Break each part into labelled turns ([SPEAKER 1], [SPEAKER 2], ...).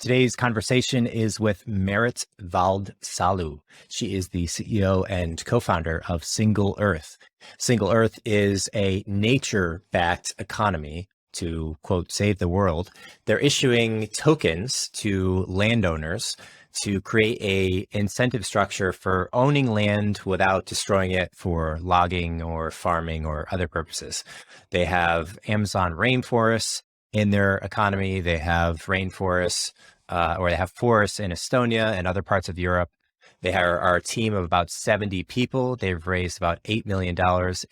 [SPEAKER 1] Today's conversation is with Merit Valdsalu. She is the CEO and co-founder of Single.Earth. Single.Earth is a nature-backed economy to, quote, save the world. They're issuing tokens to landowners to create a incentive structure for owning land without destroying it for logging or farming or other purposes. They have Amazon rainforests in their economy. They have rainforests, or they have forests in Estonia and other parts of Europe. They are a team of about 70 people. They've raised about $8 million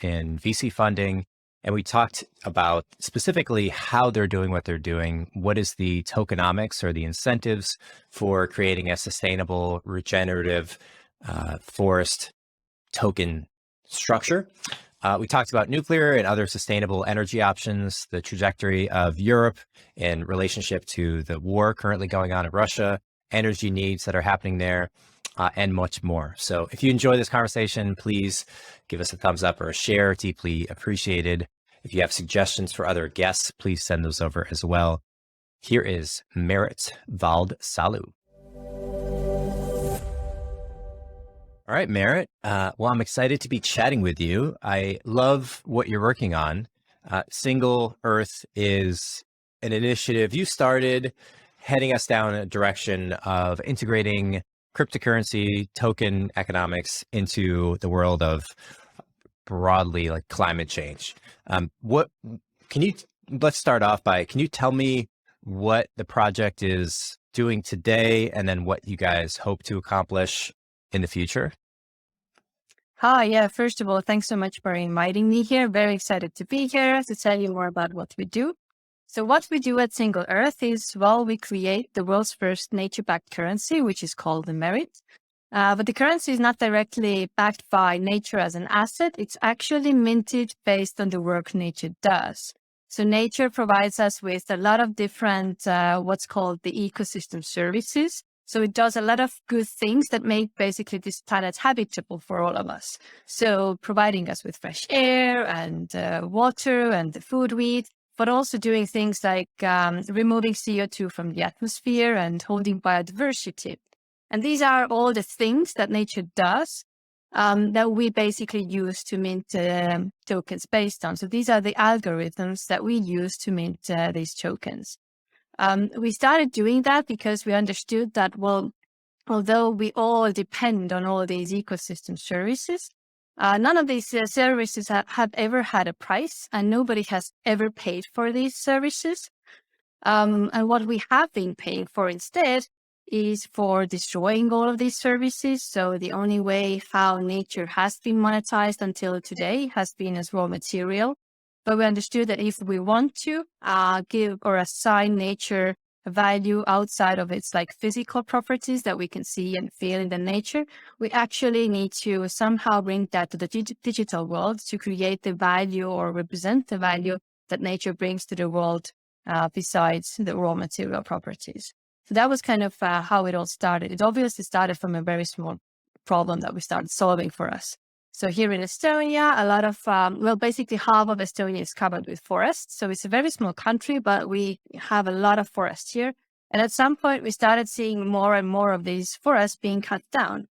[SPEAKER 1] in VC funding. And we talked about specifically how they're doing what they're doing. What is the tokenomics or the incentives for creating a sustainable, regenerative forest token structure? We talked about nuclear and other sustainable energy options, the trajectory of Europe in relationship to the war currently going on in Russia, energy needs that are happening there, and much more. So if you enjoy this conversation, please give us a thumbs up or a share, deeply appreciated. If you have suggestions for other guests, please send those over as well. Here is Merit Valdsalu. All right, Merit. Well, I'm excited to be chatting with you. I love what you're working on. Single.Earth is an initiative you started heading us down a direction of integrating cryptocurrency, token economics into the world of broadly like climate change. Let's start off by, can you tell me what the project is doing today and then what you guys hope to accomplish in the future?
[SPEAKER 2] Hi, yeah, first of all, thanks so much for inviting me here. Very excited to be here to tell you more about what we do. So what we do at Single.Earth is, well, we create the world's first nature-backed currency, which is called the Merit. But the currency is not directly backed by nature as an asset. It's actually minted based on the work nature does. So nature provides us with a lot of different, what's called the ecosystem services. So it does a lot of good things that make basically this planet habitable for all of us. So providing us with fresh air and water and the food we eat, but also doing things like removing CO2 from the atmosphere and holding biodiversity. And these are all the things that nature does that we basically use to mint tokens based on. So these are the algorithms that we use to mint these tokens. We started doing that because we understood that, well, although we all depend on all these ecosystem services, none of these services have ever had a price, and nobody has ever paid for these services. And what we have been paying for instead is for destroying all of these services. So the only way how nature has been monetized until today has been as raw material. But we understood that if we want to give or assign nature a value outside of its like physical properties that we can see and feel in the nature, we actually need to somehow bring that to the digital world to create the value or represent the value that nature brings to the world besides the raw material properties. So that was kind of how it all started. It obviously started from a very small problem that we started solving for us. So here in Estonia, a lot of, basically half of Estonia is covered with forests. So it's a very small country, but we have a lot of forests here. And at some point, we started seeing more and more of these forests being cut down.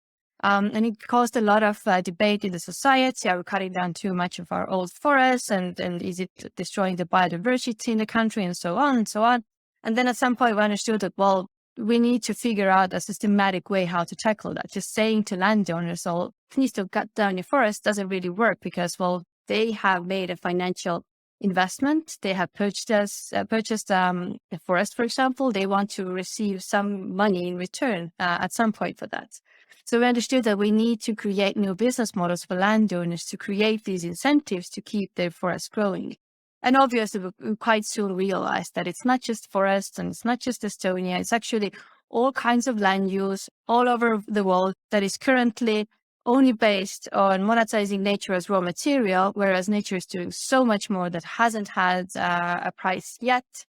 [SPEAKER 2] And it caused a lot of debate in the society. Are we cutting down too much of our old forests? And is it destroying the biodiversity in the country and so on and so on? And then at some point, we understood that, well, we need to figure out a systematic way how to tackle that. Just saying to landowners, oh, please don't cut down your forest doesn't really work because, well, they have made a financial investment. They have purchased a forest, for example. They want to receive some money in return at some point for that. So we understood that we need to create new business models for landowners to create these incentives to keep their forest growing. And obviously, we quite soon realized that it's not just forests and it's not just Estonia. It's actually all kinds of land use all over the world that is currently only based on monetizing nature as raw material, whereas nature is doing so much more that hasn't had a price yet.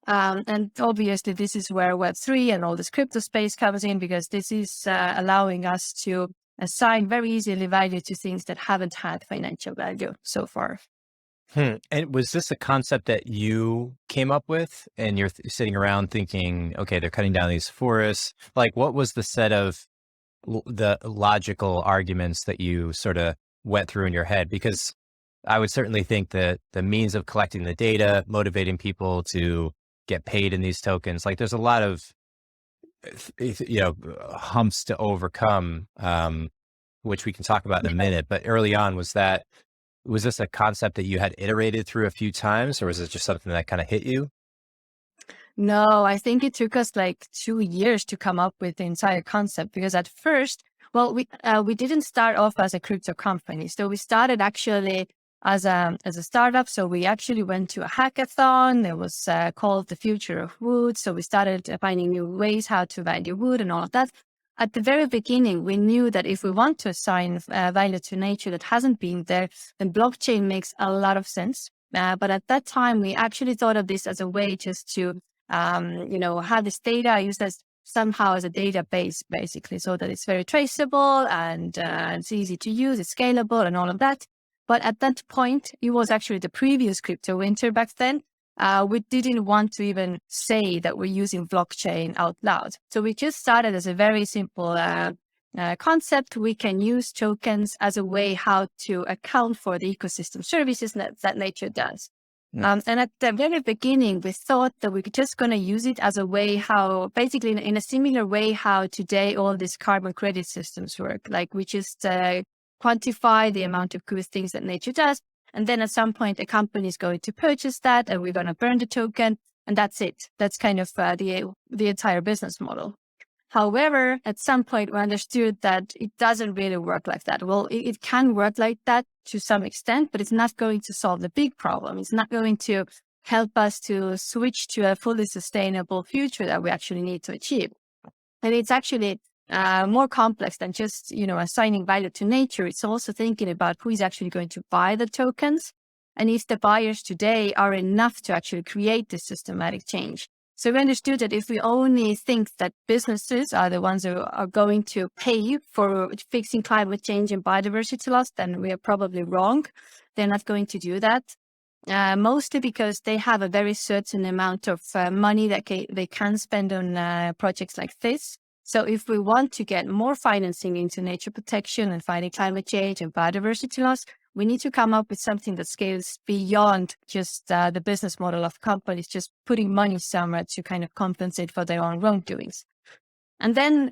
[SPEAKER 2] And obviously, this is where Web3 and all this crypto space comes in, because this is allowing us to assign very easily value to things that haven't had financial value so far.
[SPEAKER 1] And was this a concept that you came up with and you're sitting around thinking, okay, they're cutting down these forests? Like, what was the set of the logical arguments that you sort of went through in your head? Because I would certainly think that the means of collecting the data, motivating people to get paid in these tokens, like there's a lot of, humps to overcome, which we can talk about in a minute. But early on, was this a concept that you had iterated through a few times, or was it just something that kind of hit you?
[SPEAKER 2] No, I think it took us like 2 years to come up with the entire concept because at first, well, we didn't start off as a crypto company. So we started actually as a startup. So we actually went to a hackathon. It was called The Future of Wood. So we started finding new ways how to value wood and all of that. At the very beginning, we knew that if we want to assign value to nature that hasn't been there, then blockchain makes a lot of sense. But at that time, we actually thought of this as a way just to have this data used as somehow as a database, basically, so that it's very traceable and it's easy to use, it's scalable and all of that. But at that point, it was actually the previous crypto winter back then. We didn't want to even say that we're using blockchain out loud. So we just started as a very simple concept. We can use tokens as a way how to account for the ecosystem services that nature does. And at the very beginning, we thought that we were just going to use it as a way how, basically in a similar way how today all these carbon credit systems work. Like we just quantify the amount of good things that nature does. And then at some point, a company is going to purchase that and we're going to burn the token. And that's it. That's kind of the entire business model. However, at some point, we understood that it doesn't really work like that. Well, it can work like that to some extent, but it's not going to solve the big problem. It's not going to help us to switch to a fully sustainable future that we actually need to achieve. And it's actually more complex than just, assigning value to nature. It's also thinking about who is actually going to buy the tokens and if the buyers today are enough to actually create this systematic change. So we understood that if we only think that businesses are the ones who are going to pay for fixing climate change and biodiversity loss, then we are probably wrong. They're not going to do that, mostly because they have a very certain amount of money that they can spend on projects like this. So if we want to get more financing into nature protection and fighting climate change and biodiversity loss, we need to come up with something that scales beyond just the business model of companies, just putting money somewhere to kind of compensate for their own wrongdoings. And then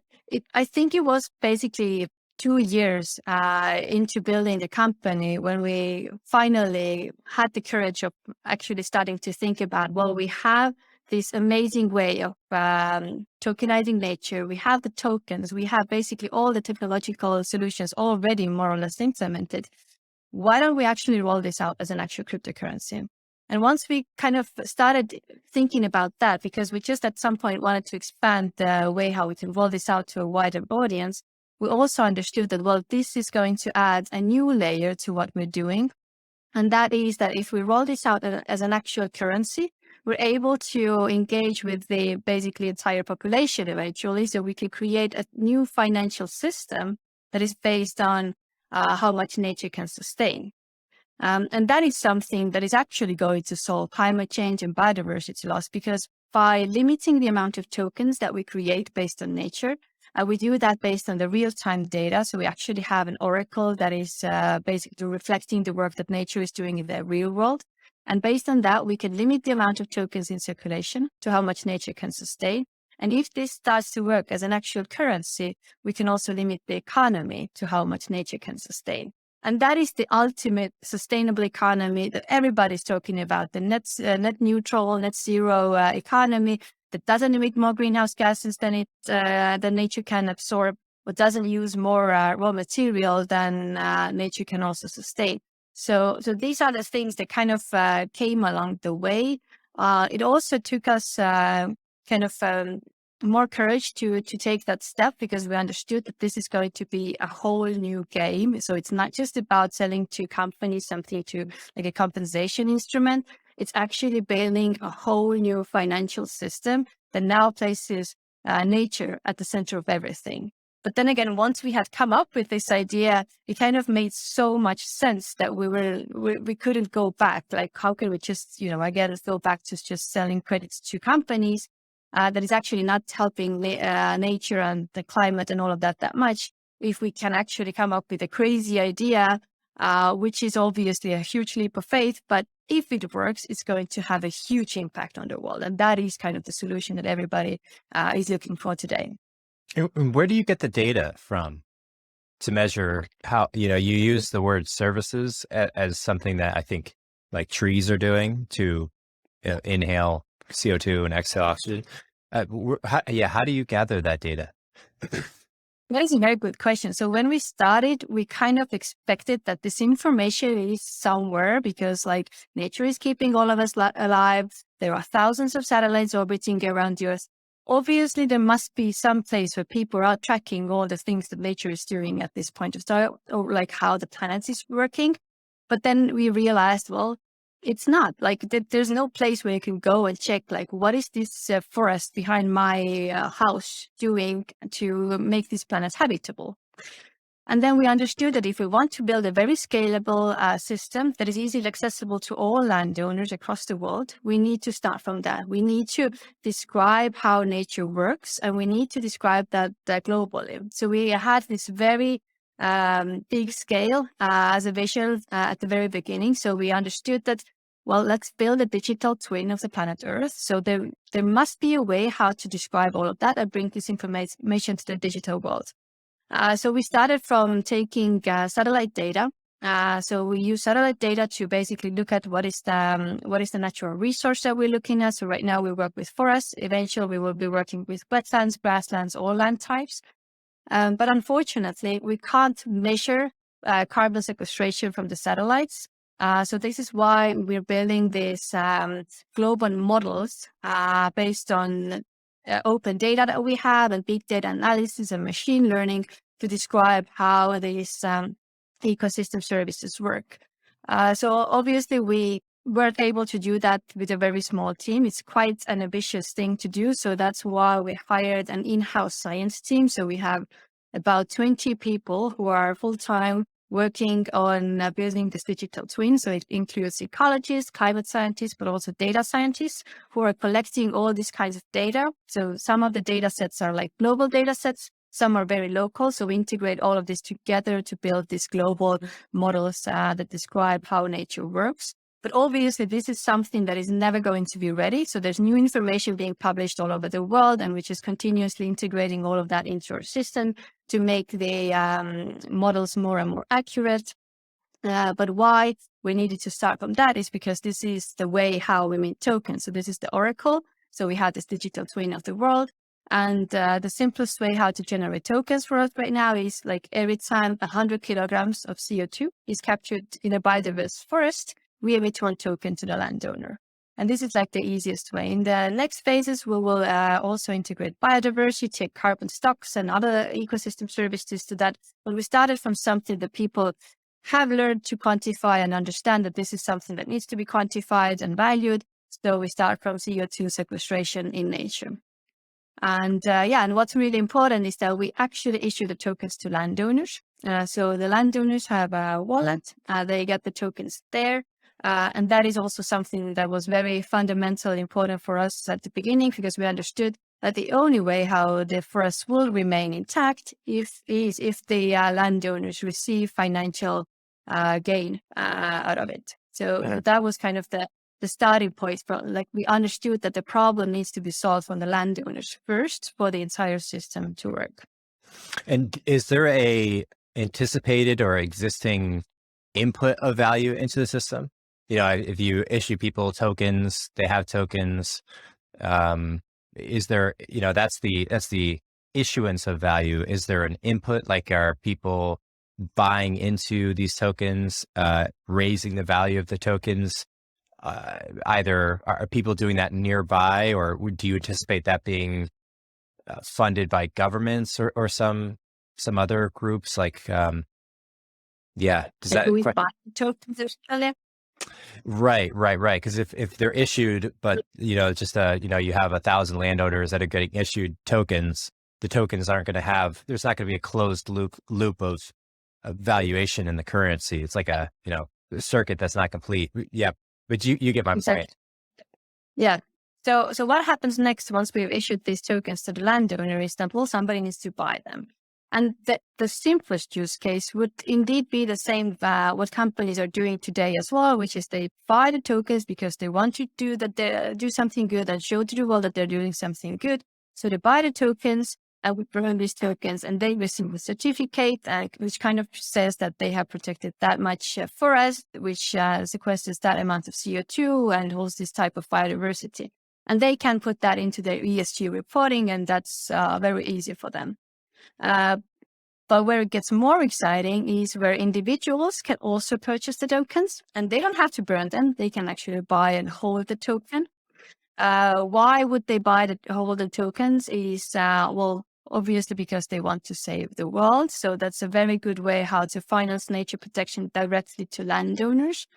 [SPEAKER 2] I think it was basically 2 years into building the company when we finally had the courage of actually starting to think about, well, we have this amazing way of tokenizing nature. We have the tokens. We have basically all the technological solutions already more or less implemented. Why don't we actually roll this out as an actual cryptocurrency? And once we kind of started thinking about that, because we just at some point wanted to expand the way how we can roll this out to a wider audience, we also understood that, well, this is going to add a new layer to what we're doing. And that is that if we roll this out as an actual currency, we're able to engage with the basically entire population eventually. So we can create a new financial system that is based on how much nature can sustain. And that is something that is actually going to solve climate change and biodiversity loss, because by limiting the amount of tokens that we create based on nature, we do that based on the real-time data. So we actually have an oracle that is basically reflecting the work that nature is doing in the real world. And based on that, we can limit the amount of tokens in circulation to how much nature can sustain. And if this starts to work as an actual currency, we can also limit the economy to how much nature can sustain. And that is the ultimate sustainable economy that everybody's talking about, the net neutral, net zero economy that doesn't emit more greenhouse gases than nature can absorb, but doesn't use more raw material than nature can also sustain. So these are the things that kind of came along the way. It also took us more courage to take that step, because we understood that this is going to be a whole new game. So it's not just about selling to companies something to like a compensation instrument. It's actually building a whole new financial system that now places nature at the center of everything. But then again, once we had come up with this idea, it kind of made so much sense that we couldn't go back. Like, how can we just, again, go back to just selling credits to companies that is actually not helping nature and the climate and all of that much, if we can actually come up with a crazy idea, which is obviously a huge leap of faith, but if it works, it's going to have a huge impact on the world. And that is kind of the solution that everybody is looking for today.
[SPEAKER 1] And where do you get the data from to measure how, you use the word services as something that I think like trees are doing to inhale CO2 and exhale oxygen. How do you gather that data?
[SPEAKER 2] That is a very good question. So when we started, we kind of expected that this information is somewhere because like nature is keeping all of us alive. There are thousands of satellites orbiting around the Earth. Obviously, there must be some place where people are tracking all the things that nature is doing at this point of time, or like how the planet is working. But then we realized, well, it's not like there's no place where you can go and check like what is this forest behind my house doing to make this planet habitable. And then we understood that if we want to build a very scalable system that is easily accessible to all landowners across the world, we need to start from that. We need to describe how nature works, and we need to describe that globally. So we had this very big scale as a vision at the very beginning. So we understood that, well, let's build a digital twin of the planet Earth. So there must be a way how to describe all of that and bring this information to the digital world. So we started from taking satellite data. So we use satellite data to basically look at what is the natural resource that we're looking at. So right now we work with forests. Eventually we will be working with wetlands, grasslands, all land types. But unfortunately, we can't measure carbon sequestration from the satellites. So this is why we're building these global models based on open data that we have and big data analysis and machine learning to describe how these ecosystem services work. So obviously we weren't able to do that with a very small team. It's quite an ambitious thing to do. So that's why we hired an in-house science team. So we have about 20 people who are full-time working on building this digital twin. So it includes ecologists, climate scientists, but also data scientists who are collecting all these kinds of data. So some of the data sets are like global data sets, some are very local. So we integrate all of this together to build these global models that describe how nature works. But obviously, this is something that is never going to be ready. So there's new information being published all over the world, and we're just continuously integrating all of that into our system to make the models more and more accurate. But why we needed to start from that is because this is the way how we mint tokens. So this is the oracle. So we have this digital twin of the world. And the simplest way how to generate tokens for us right now is like every time 100 kilograms of CO2 is captured in a biodiverse forest, we emit one token to the landowner. And this is like the easiest way. In the next phases, we will also integrate biodiversity, carbon stocks, and other ecosystem services to that. But we started from something that people have learned to quantify and understand that this is something that needs to be quantified and valued. So we start from CO2 sequestration in nature. And and what's really important is that we actually issue the tokens to landowners. So the landowners have a wallet, they get the tokens there. And that is also something that was very fundamentally important for us at the beginning, because we understood that the only way how the forest will remain intact is if the landowners receive financial gain out of it. So that was kind of the starting point. Like we understood that the problem needs to be solved from the landowners first for the entire system to work.
[SPEAKER 1] And is there a anticipated or existing input of value into the system? If you issue people tokens, they have tokens. Is there, that's the issuance of value. Is there an input? Like, are people buying into these tokens, raising the value of the tokens? Either are people doing that nearby, or do you anticipate that being funded by governments or some other groups? Like, does that?
[SPEAKER 2] Do we buy tokens earlier?
[SPEAKER 1] Right. Because if they're issued, but you have 1,000 landowners that are getting issued tokens, the tokens aren't going to have, there's not going to be a closed loop of valuation in the currency. It's like a, circuit that's not complete. Yeah. But you get my point.
[SPEAKER 2] Yeah. So what happens next once we've issued these tokens to the landowner is that, well, somebody needs to buy them. And the simplest use case would indeed be the same what companies are doing today as well, which is they buy the tokens because they want to do something good and show to the world that they're doing something good. So they buy the tokens and we burn these tokens and they receive a certificate which kind of says that they have protected that much forest, which sequesters that amount of CO2 and holds this type of biodiversity. And they can put that into their ESG reporting, and that's very easy for them. But where it gets more exciting is where individuals can also purchase the tokens, and they don't have to burn them. They can actually buy and hold the token. Why would they hold the tokens is, well, obviously because they want to save the world. So that's a very good way how to finance nature protection directly to landowners.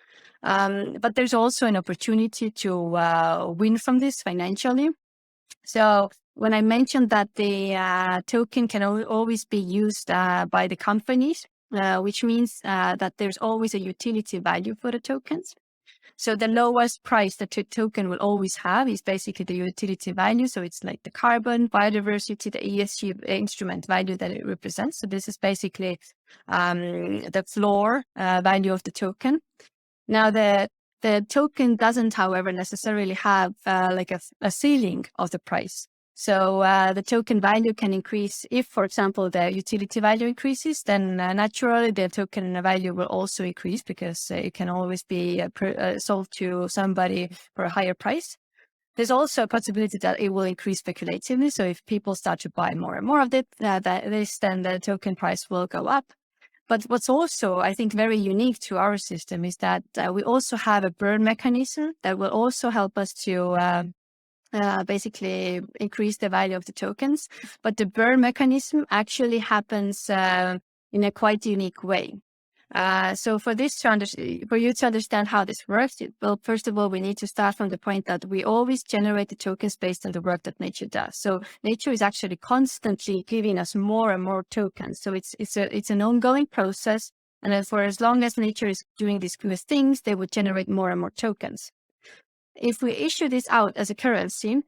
[SPEAKER 2] But there's also an opportunity to win from this financially. So when I mentioned that the token can always be used by the companies, which means that there's always a utility value for the tokens. So the lowest price that the token will always have is basically the utility value. So it's like the carbon, biodiversity, the ESG instrument value that it represents. So this is basically the floor value of the token. Now the token doesn't, however, necessarily have like a ceiling of the price. So the token value can increase if, for example, the utility value increases, then naturally the token value will also increase because it can always be sold to somebody for a higher price. There's also a possibility that it will increase speculatively. So if people start to buy more and more of it, then the token price will go up. But what's also, I think, very unique to our system is that we also have a burn mechanism that will also help us to basically increase the value of the tokens. But the burn mechanism actually happens in a quite unique way. So for you to understand how this works, well, first of all, we need to start from the point that we always generate the tokens based on the work that nature does. So nature is actually constantly giving us more and more tokens. So it's an ongoing process. And for as long as nature is doing these good things, they would generate more and more tokens. If we issue this out as a currency,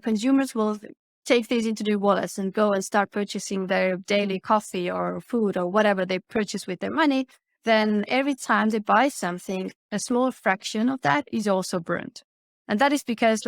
[SPEAKER 2] consumers will take these into their wallets and go and start purchasing their daily coffee or food or whatever they purchase with their money. Then every time they buy something, a small fraction of that is also burned. And that is because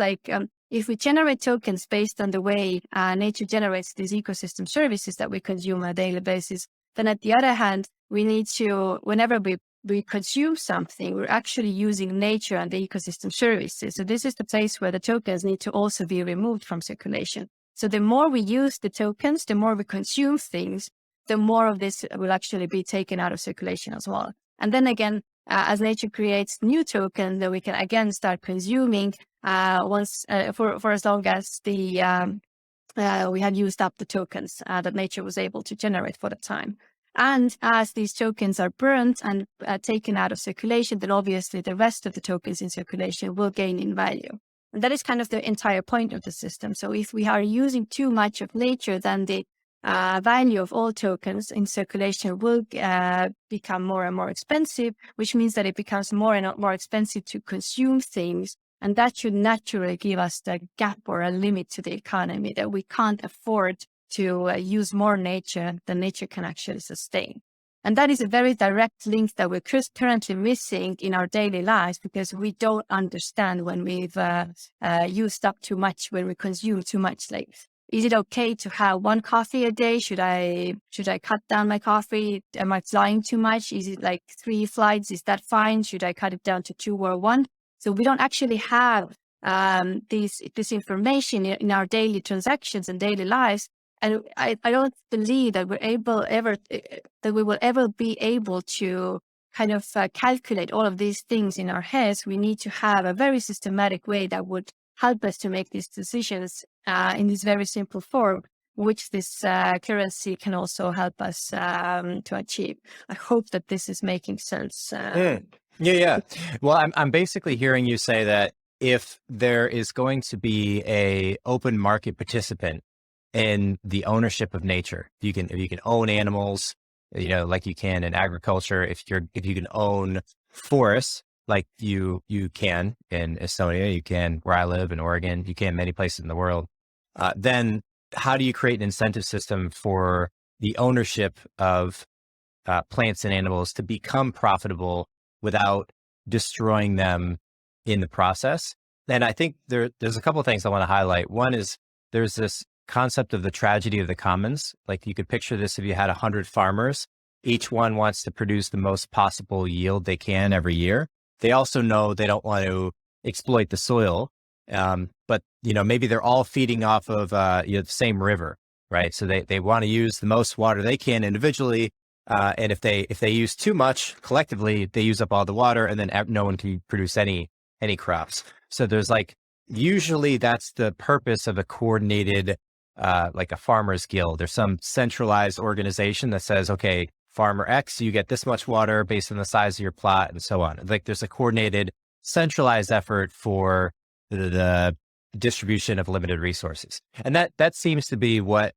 [SPEAKER 2] if we generate tokens based on the way nature generates these ecosystem services that we consume on a daily basis, then at the other hand, we need to, whenever we consume something, we're actually using nature and the ecosystem services. So this is the place where the tokens need to also be removed from circulation. So the more we use the tokens, the more we consume things, the more of this will actually be taken out of circulation as well. And then again, as nature creates new tokens, then we can again start consuming for as long as we had used up the tokens that nature was able to generate for the time. And as these tokens are burned and taken out of circulation, then obviously the rest of the tokens in circulation will gain in value. And that is kind of the entire point of the system. So if we are using too much of nature, then the value of all tokens in circulation will become more and more expensive, which means that it becomes more and more expensive to consume things. And that should naturally give us the gap or a limit to the economy that we can't afford to use more nature than nature can actually sustain. And that is a very direct link that we're currently missing in our daily lives because we don't understand when we've used up too much, when we consume too much. Like, is it okay to have one coffee a day? Should I cut down my coffee? Am I flying too much? Is it like 3 flights? Is that fine? Should I cut it down to 2 or 1? So we don't actually have this information in our daily transactions and daily lives. And I don't believe that we will ever be able to kind of calculate all of these things in our heads. We need to have a very systematic way that would help us to make these decisions in this very simple form, which this currency can also help us to achieve. I hope that this is making sense.
[SPEAKER 1] Yeah. Well, I'm basically hearing you say that if there is going to be a open market participant in the ownership of nature. If you can own animals, like you can in agriculture, if you can own forests, like you can in Estonia, you can where I live in Oregon, you can many places in the world, then how do you create an incentive system for the ownership of plants and animals to become profitable without destroying them in the process? And I think there's a couple of things I want to highlight. One is there's this concept of the tragedy of the commons. Like you could picture this if you had 100 farmers, each one wants to produce the most possible yield they can every year. They also know they don't want to exploit the soil, but maybe they're all feeding off of the same river, right? So they want to use the most water they can individually, and if they use too much collectively, they use up all the water, and then no one can produce any crops. So there's usually that's the purpose of a coordinated, like a farmers guild. There's some centralized organization that says, okay, farmer X, you get this much water based on the size of your plot and so on. Like there's a coordinated, centralized effort for the distribution of limited resources. And that seems to be what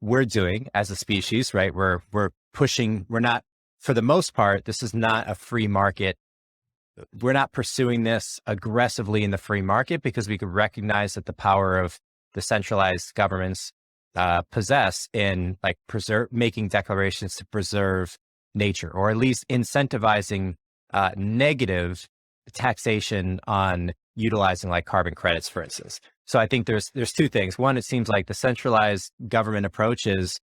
[SPEAKER 1] we're doing as a species, right? We're pushing, we're not, for the most part, this is not a free market. We're not pursuing this aggressively in the free market because we could recognize that the power of the centralized governments possess in making declarations to preserve nature, or at least incentivizing negative taxation on utilizing like carbon credits, for instance. So I think there's two things. One, it seems like the centralized government approach is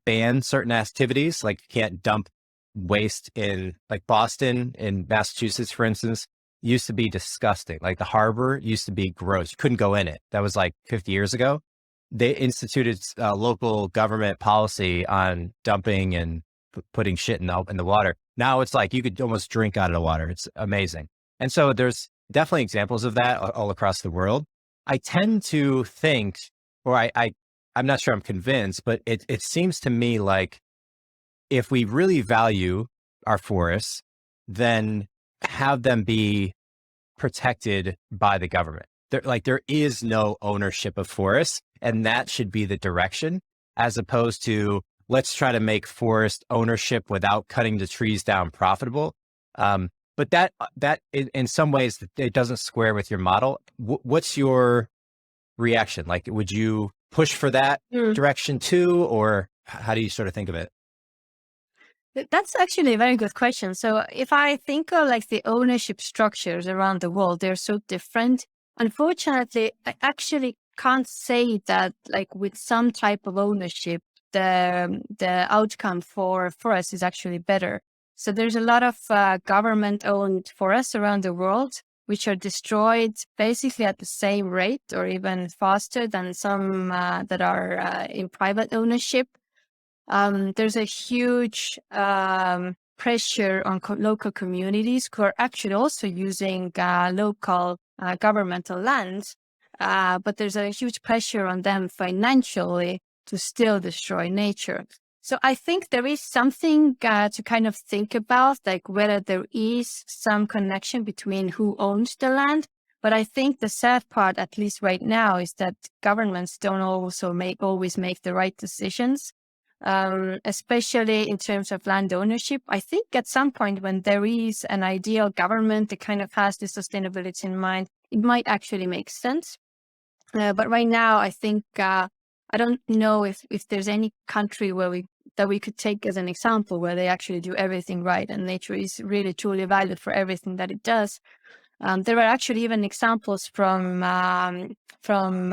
[SPEAKER 1] ban certain activities, like you can't dump waste in like Boston in Massachusetts, for instance, used to be disgusting. Like the harbor used to be gross. You couldn't go in it. That was like 50 years ago. They instituted local government policy on dumping and putting shit in the water. Now it's like you could almost drink out of the water. It's amazing. And so there's definitely examples of that all across the world. I tend to think, or I'm not sure I'm convinced, but it seems to me like if we really value our forests, then have them be protected by the government. There is no ownership of forests, and that should be the direction, as opposed to let's try to make forest ownership without cutting the trees down profitable. But that in some ways it doesn't square with your model. What's your reaction? Like, would you push for that direction too, or how do you sort of think of it?
[SPEAKER 2] That's actually a very good question. So if I think of like the ownership structures around the world, they're so different. Unfortunately, I actually can't say that like with some type of ownership, the outcome for us is actually better. So there's a lot of government-owned forests around the world, which are destroyed basically at the same rate or even faster than some that are in private ownership. There's a huge pressure on local communities who are actually also using local governmental lands, but there's a huge pressure on them financially to still destroy nature. So I think there is something to kind of think about, like whether there is some connection between who owns the land. But I think the sad part, at least right now, is that governments don't always make the right decisions. Especially in terms of land ownership. I think at some point when there is an ideal government that kind of has the sustainability in mind, it might actually make sense. But right now, I think I don't know if there's any country that we could take as an example where they actually do everything right and nature is really truly valued for everything that it does. There are actually even examples from some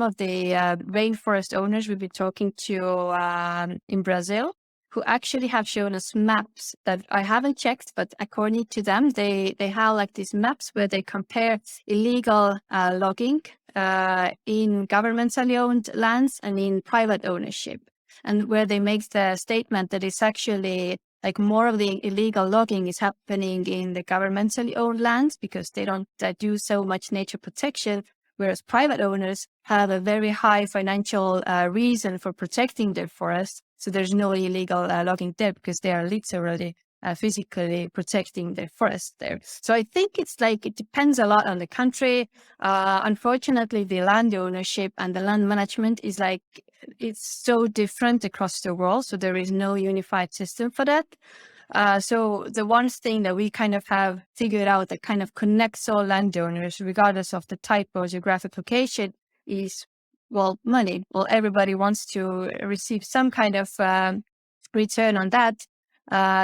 [SPEAKER 2] of the rainforest owners we've been talking to in Brazil, who actually have shown us maps that I haven't checked, but according to them, they have like these maps where they compare illegal logging in governmentally owned lands and in private ownership, and where they make the statement that it's actually like more of the illegal logging is happening in the governmentally owned lands because they don't do so much nature protection, whereas private owners have a very high financial reason for protecting their forests. So there's no illegal logging there because they are literally physically protecting the forest there. So I think it's like, it depends a lot on the country. Unfortunately, the land ownership and the land management is like, it's so different across the world. So there is no unified system for that. So the one thing that we kind of have figured out that kind of connects all landowners, regardless of the type or geographic location, is, well, money. Well, everybody wants to receive some kind of return on that.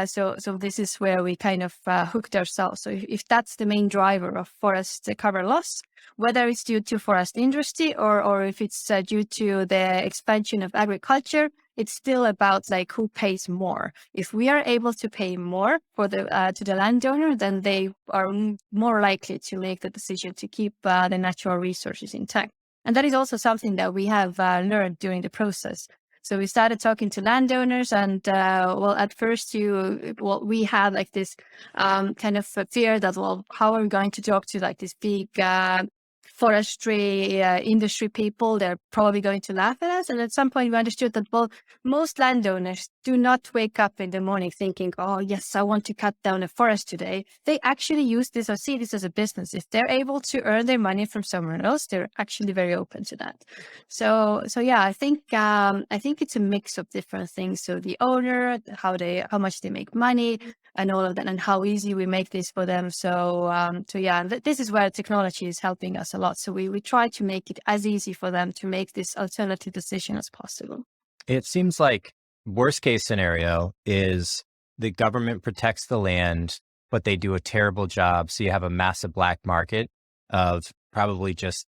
[SPEAKER 2] So this is where we kind of hooked ourselves. So if that's the main driver of forest cover loss, whether it's due to forest industry or if it's due to the expansion of agriculture, it's still about like who pays more. If we are able to pay more for the to the landowner, then they are more likely to make the decision to keep the natural resources intact. And that is also something that we have learned during the process. So we started talking to landowners, and well, at first we had like this kind of fear that, well, how are we going to talk to like this big forestry industry people? They're probably going to laugh at us. And at some point we understood that, well, most landowners do not wake up in the morning thinking, oh yes, I want to cut down a forest today. They actually use this or see this as a business. If they're able to earn their money from somewhere else, they're actually very open to that. So yeah, I think it's a mix of different things. So the owner, how much they make money, and all of that, and how easy we make this for them. So yeah, and this is where technology is helping us a lot. So we try to make it as easy for them to make this alternative decision as possible.
[SPEAKER 1] It seems like worst case scenario is the government protects the land, but they do a terrible job. So you have a massive black market of probably just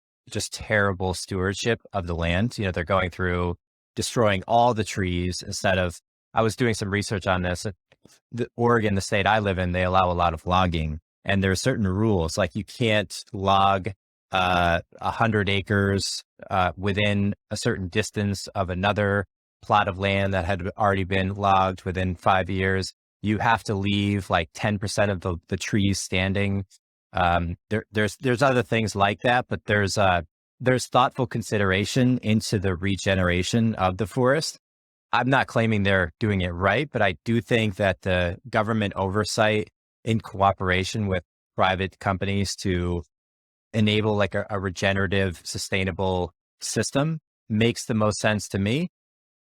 [SPEAKER 1] terrible stewardship of the land. You know, they're going through destroying all the trees instead of, I was doing some research on this. Oregon, the state I live in, they allow a lot of logging, and there are certain rules, like you can't log 100 acres within a certain distance of another plot of land that had already been logged within 5 years. You have to leave like 10% of the trees standing. There's other things like that, but there's thoughtful consideration into the regeneration of the forest. I'm not claiming they're doing it right, but I do think that the government oversight in cooperation with private companies to enable like a regenerative, sustainable system makes the most sense to me.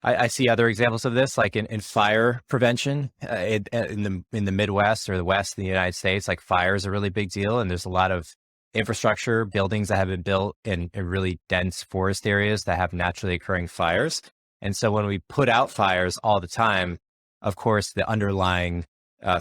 [SPEAKER 1] I see other examples of this, like in fire prevention in the Midwest or the West in the United States. Like fire is a really big deal, and there's a lot of infrastructure, buildings that have been built in really dense forest areas that have naturally occurring fires. And so when we put out fires all the time, of course, the underlying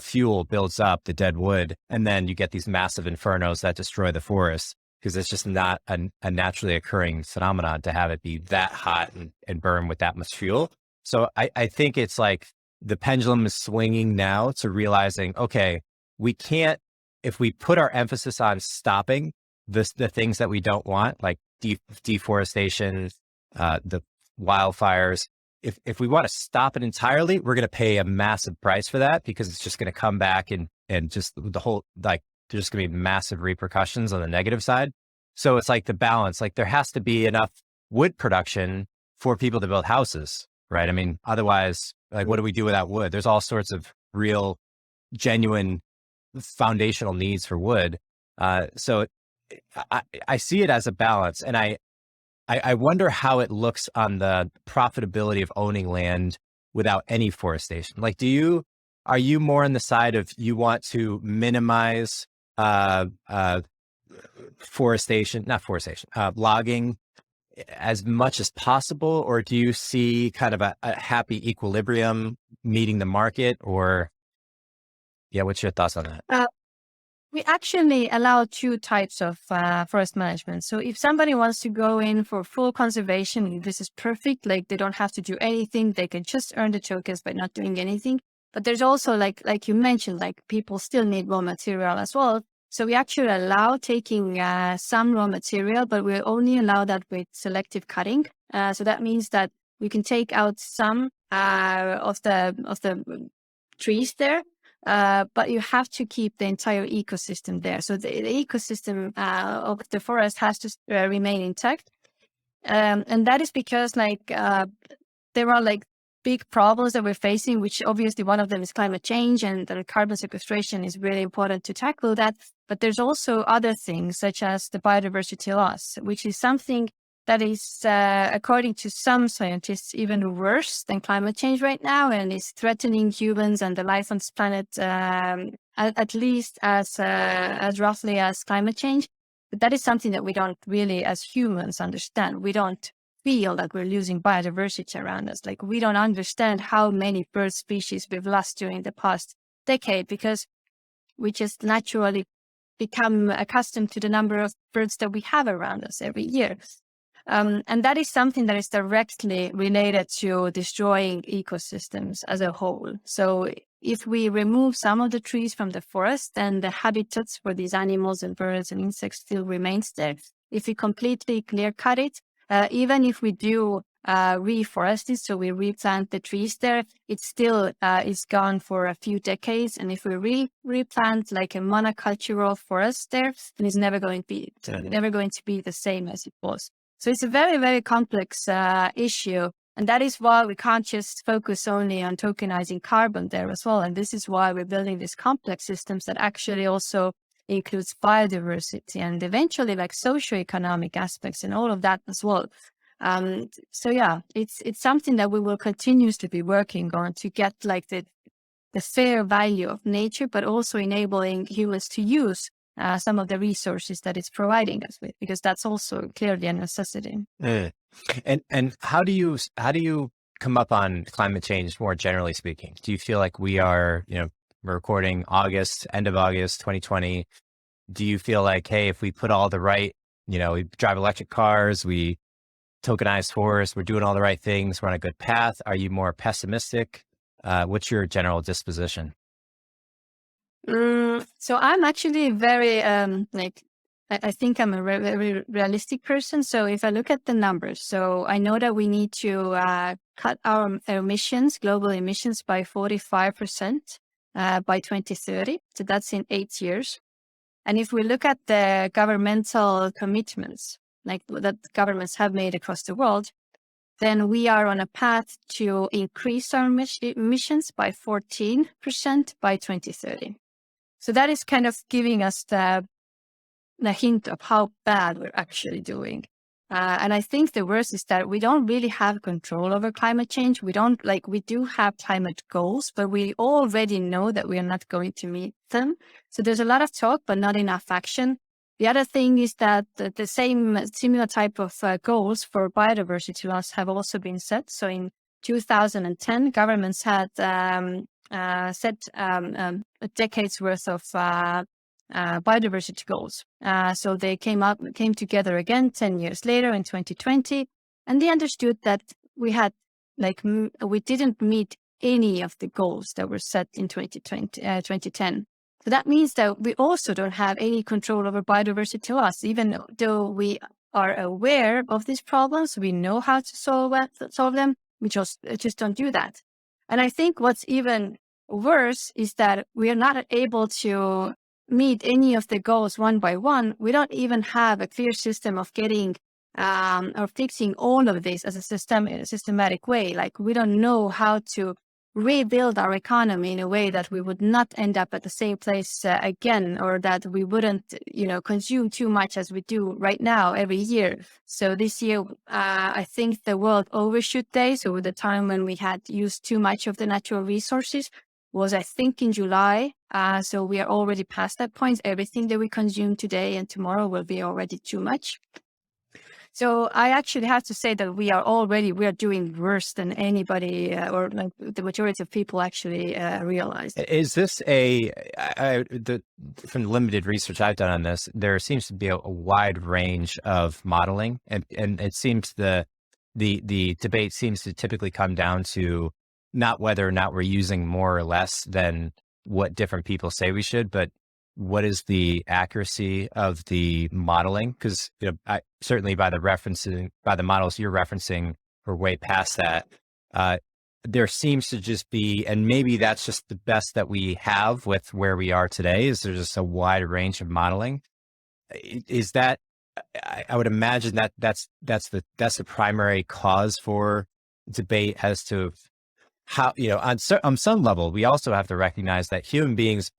[SPEAKER 1] fuel builds up, the dead wood, and then you get these massive infernos that destroy the forest, because it's just not a naturally occurring phenomenon to have it be that hot and burn with that much fuel. So I think it's like the pendulum is swinging now to realizing, okay, we can't, if we put our emphasis on stopping the things that we don't want, like deforestation, the wildfires, if we want to stop it entirely, we're going to pay a massive price for that, because it's just going to come back and just the whole, like, there's just going to be massive repercussions on the negative side. So it's like the balance, like there has to be enough wood production for people to build houses, right? I mean, otherwise, like, what do we do without wood? There's all sorts of real, genuine foundational needs for wood. So I see it as a balance, and I wonder how it looks on the profitability of owning land without any forestation. Like, are you more on the side of you want to minimize logging as much as possible, or do you see kind of a happy equilibrium meeting the market? Or yeah, what's your thoughts on that?
[SPEAKER 2] We actually allow two types of forest management. So if somebody wants to go in for full conservation, this is perfect. Like, they don't have to do anything. They can just earn the tokens by not doing anything. But there's also, like you mentioned, like people still need raw material as well. So we actually allow taking some raw material, but we only allow that with selective cutting. So that means that we can take out some of the trees there. But you have to keep the entire ecosystem there. So the ecosystem of the forest has to remain intact. And that is because there are like big problems that we're facing, which obviously one of them is climate change, and the carbon sequestration is really important to tackle that. But there's also other things such as the biodiversity loss, which is something that is, according to some scientists, even worse than climate change right now, and is threatening humans and the life on this planet at least as roughly as climate change. But that is something that we don't really, as humans, understand. We don't feel that we're losing biodiversity around us. Like, we don't understand how many bird species we've lost during the past decade, because we just naturally become accustomed to the number of birds that we have around us every year. And that is something that is directly related to destroying ecosystems as a whole. So if we remove some of the trees from the forest, then the habitats for these animals and birds and insects still remains there. If we completely clear cut it, even if we do reforest it, so we replant the trees there, it still is gone for a few decades. And if we replant like a monocultural forest there, then it's never going to be the same as it was. So it's a very, very complex issue. And that is why we can't just focus only on tokenizing carbon there as well. And this is why we're building these complex systems that actually also includes biodiversity and eventually like socioeconomic aspects and all of that as well. So yeah, it's something that we will continuously be working on to get like the fair value of nature, but also enabling humans to use some of the resources that it's providing us with, because that's also clearly a necessity.
[SPEAKER 1] And how do you come up on climate change more generally speaking? Do you feel like we are, we're recording end of August 2020. Do you feel like, hey, if we put all the right, we drive electric cars, we tokenize forests, we're doing all the right things, we're on a good path? Are you more pessimistic? What's your general disposition?
[SPEAKER 2] So I'm actually very, I think I'm a very realistic person. So if I look at the numbers, so I know that we need to cut our emissions, global emissions, by 45% by 2030. So that's in 8 years. And if we look at the governmental commitments, like that governments have made across the world, then we are on a path to increase our emissions by 14% by 2030. So that is kind of giving us the hint of how bad we're actually doing. And I think the worst is that we don't really have control over climate change. We do have climate goals, but we already know that we are not going to meet them. So there's a lot of talk, but not enough action. The other thing is that the similar type of goals for biodiversity loss have also been set. So in 2010, governments had set a decade's worth of biodiversity goals. So they came together again 10 years later in 2020, and they understood that we didn't meet any of the goals that were set in 2010. So that means that we also don't have any control over biodiversity loss, even though we are aware of these problems, we know how to solve them, we just don't do that. And I think what's even worse is that we are not able to meet any of the goals one by one. We don't even have a clear system of getting or fixing all of this as a systematic way. Like, we don't know how to rebuild our economy in a way that we would not end up at the same place again, or that we wouldn't, consume too much as we do right now every year. So this year, I think the World Overshoot Day, so the time when we had used too much of the natural resources, was, I think, in July. So we are already past that point. Everything that we consume today and tomorrow will be already too much. So I actually have to say that we are doing worse than anybody or like the majority of people actually realize.
[SPEAKER 1] Is this from the limited research I've done on this, there seems to be a wide range of modeling, and it seems the debate seems to typically come down to not whether or not we're using more or less than what different people say we should, but what is the accuracy of the modeling? Because certainly by the models you're referencing, we're way past that. There seems to just be, and maybe that's just the best that we have with where we are today, is there's just a wide range of modeling. Is that, I would imagine that's the primary cause for debate as to how, on some level, we also have to recognize that human beings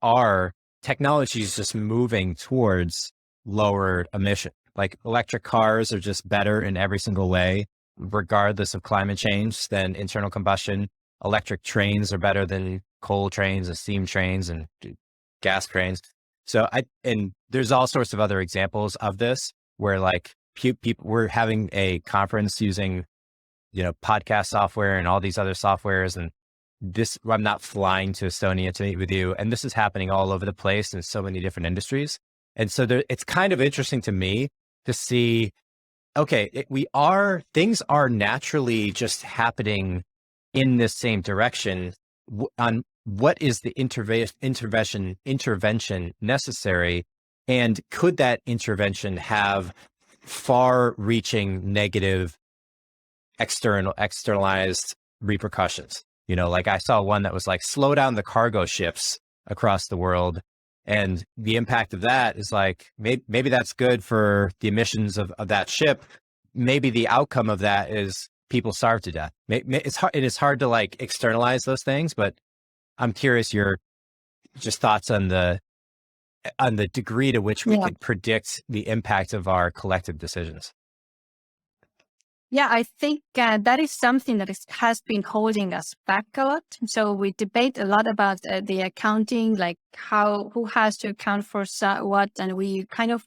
[SPEAKER 1] technology is just moving towards lower emission. Like electric cars are just better in every single way, regardless of climate change, than internal combustion. Electric trains are better than coal trains and steam trains and gas trains. And there's all sorts of other examples of this where like people, we're having a conference using, podcast software and all these other softwares. And I'm not flying to Estonia to meet with you. And this is happening all over the place in so many different industries. And so it's kind of interesting to me to see, okay, things are naturally just happening in this same direction. On what is the intervention necessary, and could that intervention have far-reaching negative externalized repercussions? Like I saw one that was like, slow down the cargo ships across the world. And the impact of that is like, maybe that's good for the emissions of that ship. Maybe the outcome of that is people starve to death. It is hard to like externalize those things, but I'm curious your just thoughts on the degree to which we could predict the impact of our collective decisions.
[SPEAKER 2] Yeah, I think that is something that has been holding us back a lot. So we debate a lot about the accounting, like who has to account for what, and we kind of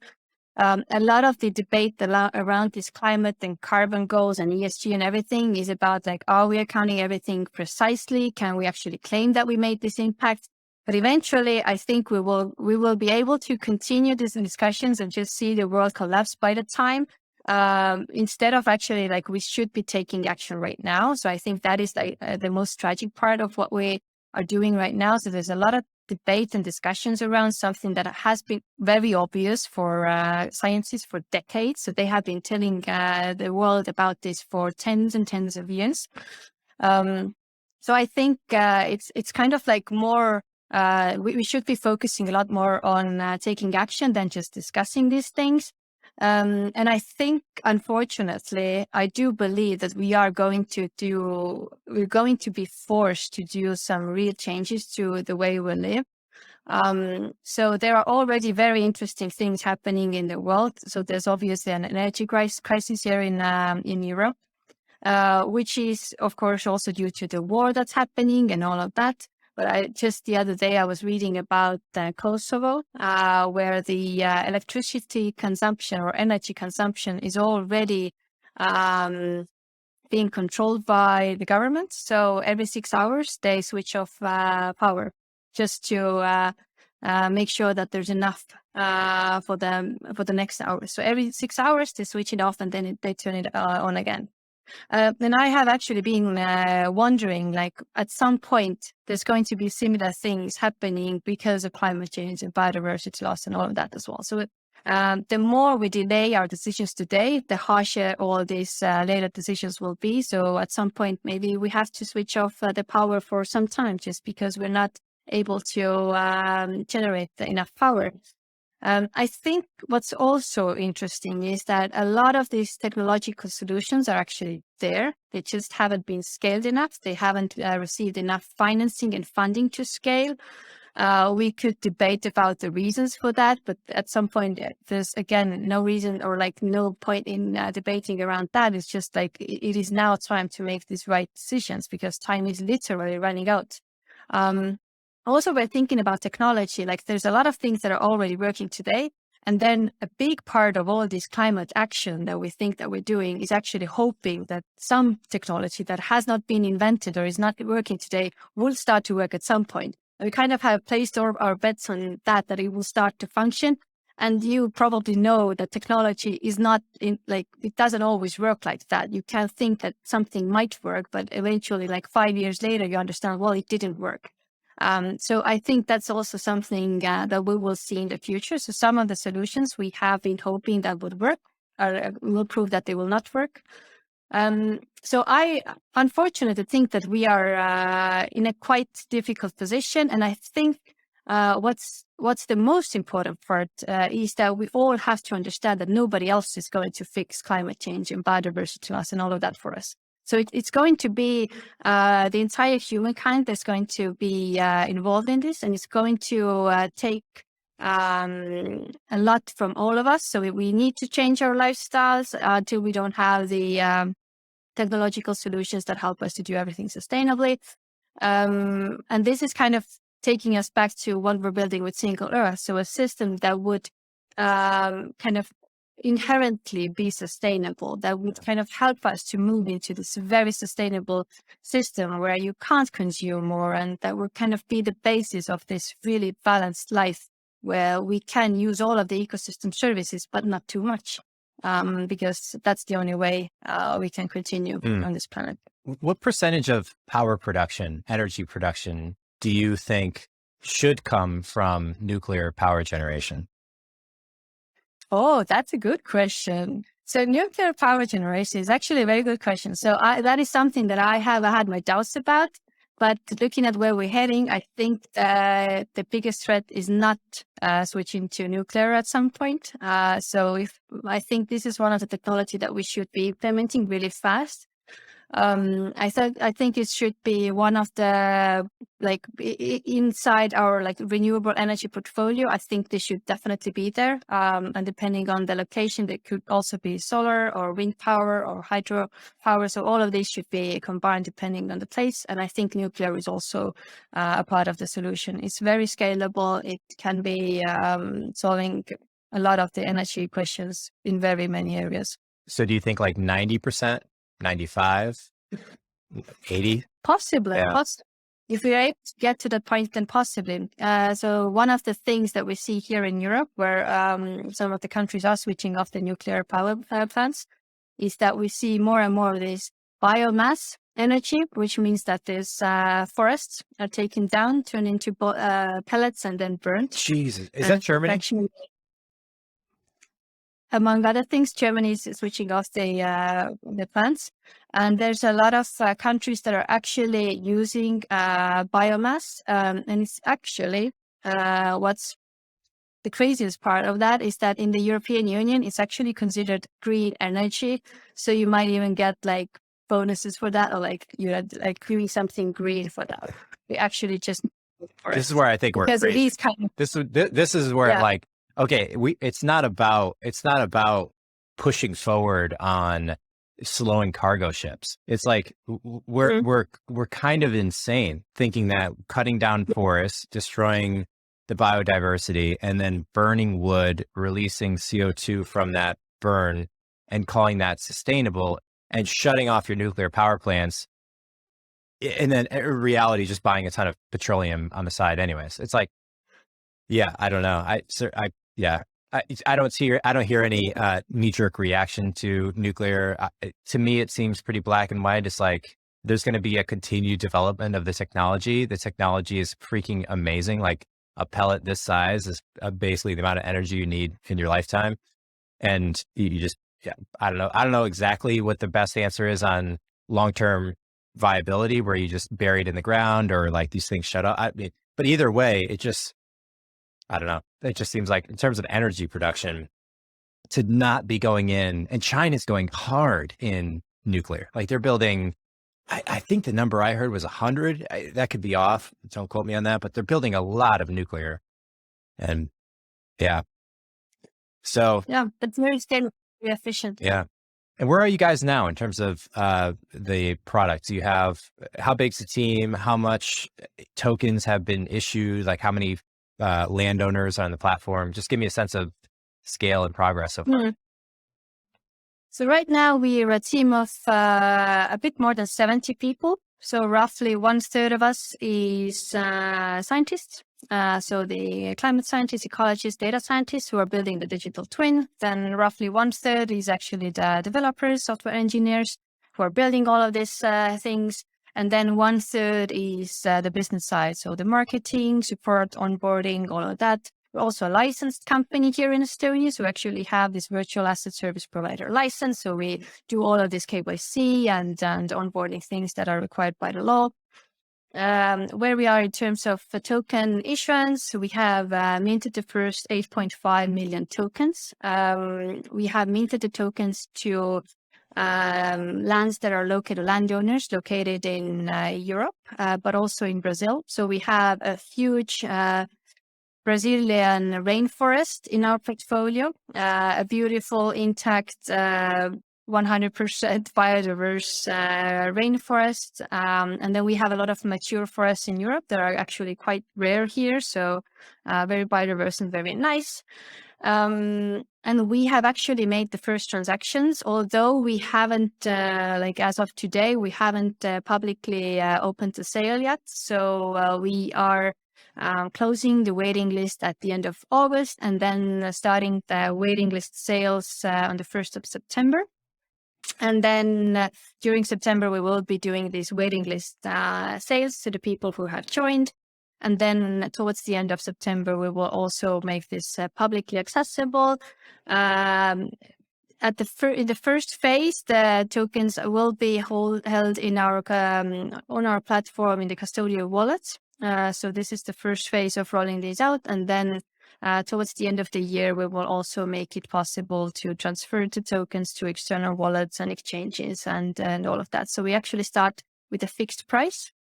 [SPEAKER 2] a lot of the debate around this climate and carbon goals and ESG and everything is about like, are we accounting everything precisely? Can we actually claim that we made this impact? But eventually, I think we will be able to continue these discussions and just see the world collapse by the time. Instead of actually like we should be taking action right now. So I think that is like the most tragic part of what we are doing right now. So there's a lot of debate and discussions around something that has been very obvious for scientists for decades. So they have been telling the world about this for tens and tens of years. So I think it's kind of like more, we should be focusing a lot more on taking action than just discussing these things. And I think, unfortunately, I do believe that we're going to be forced to do some real changes to the way we live. So there are already very interesting things happening in the world. So there's obviously an energy crisis here in Europe, which is, of course, also due to the war that's happening and all of that. But the other day, I was reading about Kosovo, where the electricity consumption or energy consumption is already being controlled by the government. So every 6 hours, they switch off power just to make sure that there's enough for the next hour. So every 6 hours, they switch it off and then they turn it on again. And I have actually been wondering, like, at some point, there's going to be similar things happening because of climate change and biodiversity loss and all of that as well. So the more we delay our decisions today, the harsher all these later decisions will be. So at some point, maybe we have to switch off the power for some time just because we're not able to generate enough power. I think what's also interesting is that a lot of these technological solutions are actually there. They just haven't been scaled enough. They haven't received enough financing and funding to scale. We could debate about the reasons for that, but at some point, there's again no reason or like no point in debating around that. It's just like it is now time to make these right decisions because time is literally running out. Also, we're thinking about technology, like there's a lot of things that are already working today. And then a big part of all this climate action that we think that we're doing is actually hoping that some technology that has not been invented or is not working today will start to work at some point. And we kind of have placed our bets on that it will start to function. And you probably know that technology is not it doesn't always work like that. You can think that something might work, but eventually like 5 years later, you understand, well, it didn't work. So I think that's also something that we will see in the future. So some of the solutions we have been hoping that would work will prove that they will not work. So I unfortunately think that we are in a quite difficult position. And I think what's the most important part is that we all have to understand that nobody else is going to fix climate change and biodiversity loss and all of that for us. So it's going to be the entire humankind that's going to be involved in this, and it's going to take a lot from all of us. So we need to change our lifestyles until we don't have the technological solutions that help us to do everything sustainably. And this is kind of taking us back to what we're building with Single.Earth. So a system that would kind of inherently be sustainable, that would kind of help us to move into this very sustainable system where you can't consume more, and that will kind of be the basis of this really balanced life where we can use all of the ecosystem services, but not too much, because that's the only way we can continue on this planet.
[SPEAKER 1] What percentage of power production, energy production, do you think should come from nuclear power generation?
[SPEAKER 2] Oh, that's a good question. So nuclear power generation is actually a very good question. So that is something that I have had my doubts about. But looking at where we're heading, I think the biggest threat is not switching to nuclear at some point. So I think this is one of the technology that we should be implementing really fast. I think it should be one of the inside our renewable energy portfolio. I think this should definitely be there. And depending on the location, there could also be solar or wind power or hydro power. So all of these should be combined depending on the place. And I think nuclear is also a part of the solution. It's very scalable. It can be solving a lot of the energy questions in very many areas.
[SPEAKER 1] So do you think like 90%? 95, 80?
[SPEAKER 2] Possibly.
[SPEAKER 1] Yeah.
[SPEAKER 2] If we're able to get to that point, then possibly. So one of the things that we see here in Europe, where some of the countries are switching off the nuclear power plants, is that we see more and more of this biomass energy, which means that these forests are taken down, turned into pellets, and then burnt.
[SPEAKER 1] Jesus, is that Germany?
[SPEAKER 2] Among other things, Germany is switching off the plants, and there's a lot of countries that are actually using biomass, and it's actually what's the craziest part of that is that in the European Union, it's actually considered green energy. So you might even get bonuses for that, or you're doing something green for that. We actually just
[SPEAKER 1] this is where I think we're crazy.
[SPEAKER 2] It is kind of
[SPEAKER 1] this is where okay, it's not about pushing forward on slowing cargo ships. It's like we're kind of insane thinking that cutting down forests, destroying the biodiversity, and then burning wood, releasing CO2 from that burn, and calling that sustainable, and shutting off your nuclear power plants, and then in reality just buying a ton of petroleum on the side anyways. It's like, yeah, I don't know. I don't hear any knee-jerk reaction to nuclear. To me, it seems pretty black and white. It's like there's going to be a continued development of the technology. The technology is freaking amazing. Like a pellet this size is basically the amount of energy you need in your lifetime. And you just, I don't know exactly what the best answer is on long-term viability, where you just bury it in the ground or these things shut off. But either way, I don't know. It just seems like in terms of energy production to not be going in, and China's going hard in nuclear. They're building, I think the number I heard was 100. That could be off. Don't quote me on that, but they're building a lot of nuclear. And so.
[SPEAKER 2] Yeah, that's very scalable, very efficient.
[SPEAKER 1] Yeah. And where are you guys now in terms of the products? You have, how big's the team? How much tokens have been issued? How many landowners on the platform? Just give me a sense of scale and progress so far.
[SPEAKER 2] So right now we are a team of a bit more than 70 people. So roughly 1/3 of us is scientists. So the climate scientists, ecologists, data scientists who are building the digital twin. Then roughly 1/3 is actually the developers, software engineers who are building all of these things. And then 1/3 is the business side. So the marketing, support, onboarding, all of that. We're also a licensed company here in Estonia. So we actually have this virtual asset service provider license. So we do all of this KYC and onboarding things that are required by the law. Where we are in terms of token issuance, we have minted the first 8.5 million tokens. We have minted the tokens to lands that are located, landowners located in Europe, but also in Brazil. So we have a huge Brazilian rainforest in our portfolio, a beautiful, intact, 100% biodiverse rainforest. And then we have a lot of mature forests in Europe that are actually quite rare here. So very biodiverse and very nice. And we have actually made the first transactions, although we haven't, like as of today, we haven't publicly opened the sale yet. So we are closing the waiting list at the end of August, and then starting the waiting list sales on the 1st of September. And then during September, we will be doing these waiting list sales to the people who have joined. And then towards the end of September, we will also make this publicly accessible. In the first phase, the tokens will be held in our on our platform in the custodial wallet. So this is the first phase of rolling these out, and then towards the end of the year, we will also make it possible to transfer the tokens to external wallets and exchanges and all of that. So we actually start with a fixed price,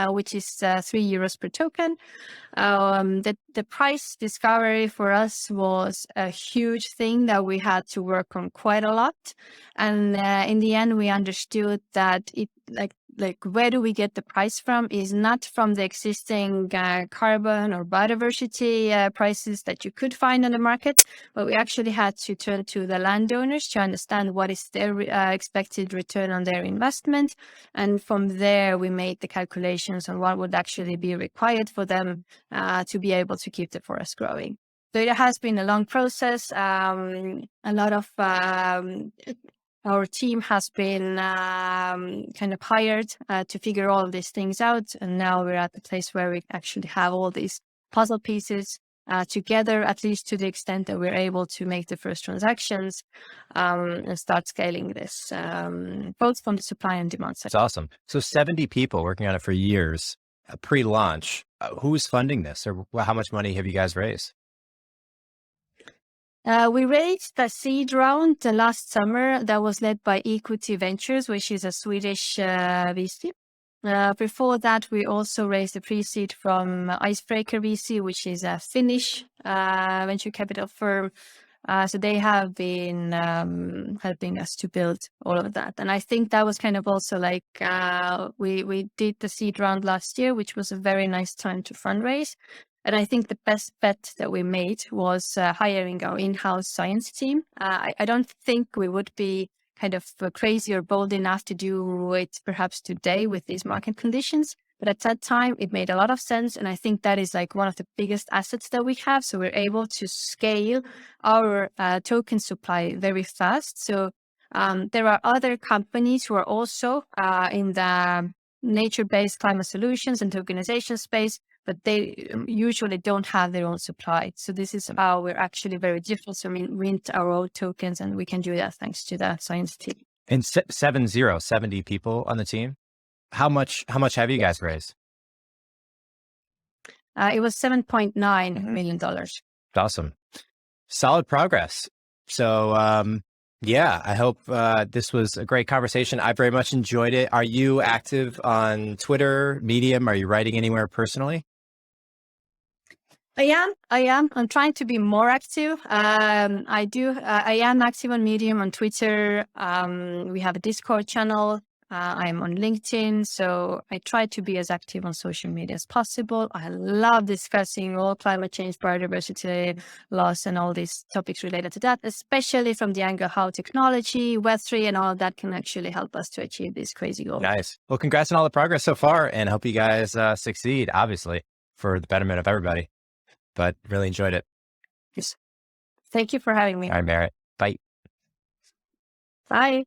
[SPEAKER 2] which is €3 per token. The price discovery for us was a huge thing that we had to work on quite a lot. And in the end, we understood that it like where do we get the price from is not from the existing carbon or biodiversity prices that you could find on the market, but we actually had to turn to the landowners to understand what is their expected return on their investment. And from there, we made the calculations on what would actually be required for them to be able to keep the forest growing. So it has been a long process. A lot of our team has been kind of hired to figure all of these things out. And now we're at the place where we actually have all these puzzle pieces together, at least to the extent that we're able to make the first transactions and start scaling this, both from the supply and demand side.
[SPEAKER 1] That's awesome. So 70 people working on it for years, pre-launch. Who's funding this, or how much money have you guys raised?
[SPEAKER 2] We raised a seed round last summer that was led by Equity Ventures, which is a Swedish VC. Before that, we also raised a pre-seed from Icebreaker VC, which is a Finnish venture capital firm. So they have been helping us to build all of that. And I think that was kind of also like we did the seed round last year, which was a very nice time to fundraise. And I think the best bet that we made was hiring our in-house science team. I don't think we would be kind of crazy or bold enough to do it perhaps today with these market conditions. But at that time, it made a lot of sense. And I think that is like one of the biggest assets that we have. So we're able to scale our token supply very fast. So there are other companies who are also in the nature-based climate solutions and tokenization space, but they usually don't have their own supply. So this is how we're actually very different. So we mint our own tokens, and we can do that thanks to the science team.
[SPEAKER 1] And 70 people on the team. How much have you guys raised?
[SPEAKER 2] It was $7.9 million.
[SPEAKER 1] Awesome. Solid progress. So yeah, I hope this was a great conversation. I very much enjoyed it. Are you active on Twitter, Medium? Are you writing anywhere personally?
[SPEAKER 2] I am. I'm trying to be more active. I am active on Medium, on Twitter. We have a Discord channel. I'm on LinkedIn. So I try to be as active on social media as possible. I love discussing all climate change, biodiversity loss, and all these topics related to that, especially from the angle how technology, Web3, and all of that can actually help us to achieve these crazy goals.
[SPEAKER 1] Nice. Well, congrats on all the progress so far, and hope you guys succeed, obviously, for the betterment of everybody. But really enjoyed it.
[SPEAKER 2] Yes. Thank you for having me.
[SPEAKER 1] All right, Merit. Bye.
[SPEAKER 2] Bye.